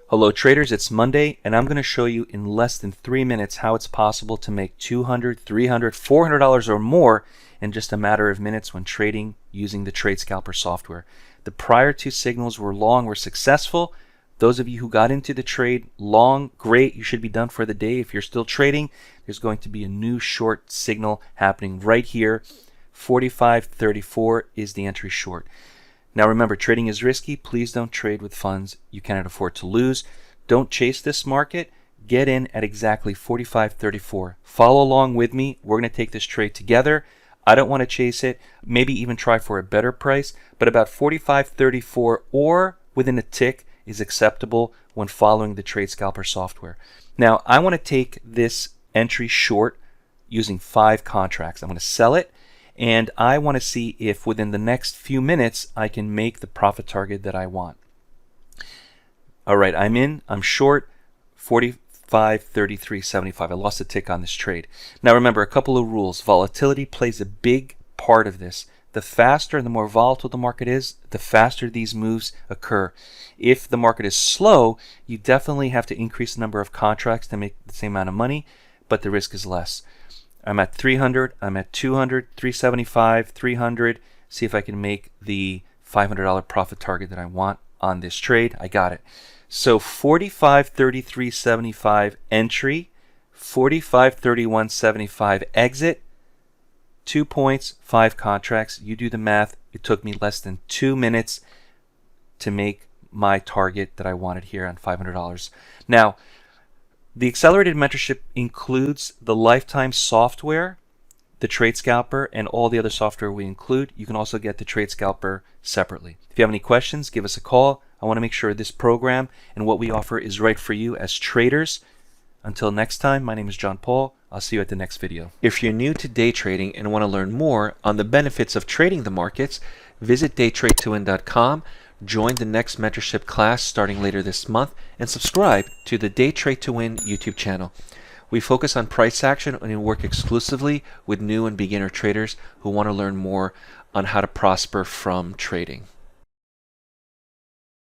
Hello traders, it's Monday and I'm going to show you in less than 3 minutes how it's possible to make $200, $300, $400 or more in just a matter of minutes when trading using the Trade Scalper software. The prior two signals were long, were successful. Those of you who got into the trade long, great, you should be done for the day. If you're still trading, there's going to be a new short signal happening right here. 45.34 is the entry short. Now remember, trading is risky. Please don't trade with funds you cannot afford to lose. Don't chase this market. Get in at exactly 45.34. Follow along with me. We're going to take this trade together. I don't want to chase it. Maybe even try for a better price, but about 45.34 or within a tick is acceptable when following the Trade Scalper software. Now I want to take this entry short using 5 contracts. I'm going to sell it. And I want to see if within the next few minutes I can make the profit target that I want. All right, I'm in. I'm short 45.33.75. I lost a tick on this trade. Now remember, a couple of rules. Volatility plays a big part of this. The faster and the more volatile the market is, the faster these moves occur. If the market is slow, you definitely have to increase the number of contracts to make the same amount of money, but the risk is less. I'm at 300, I'm at 200, 375, 300. See if I can make the $500 profit target that I want on this trade. I got it. So 45.33.75 entry, 45.31.75 exit, 2 points, 5 contracts. You do the math. It took me less than 2 minutes to make my target that I wanted here on $500. Now, the accelerated mentorship includes the lifetime software, the Trade Scalper, and all the other software we include. You can also get the Trade Scalper separately. If you have any questions, give us a call. I want to make sure this program and what we offer is right for you as traders. Until next time, my name is John Paul. I'll see you at the next video. If you're new to day trading and want to learn more on the benefits of trading the markets, visit DayTradeToWin.com. Join the next mentorship class starting later this month and subscribe to the Day Trade to Win YouTube channel. We focus on price action and we work exclusively with new and beginner traders who want to learn more on how to prosper from trading.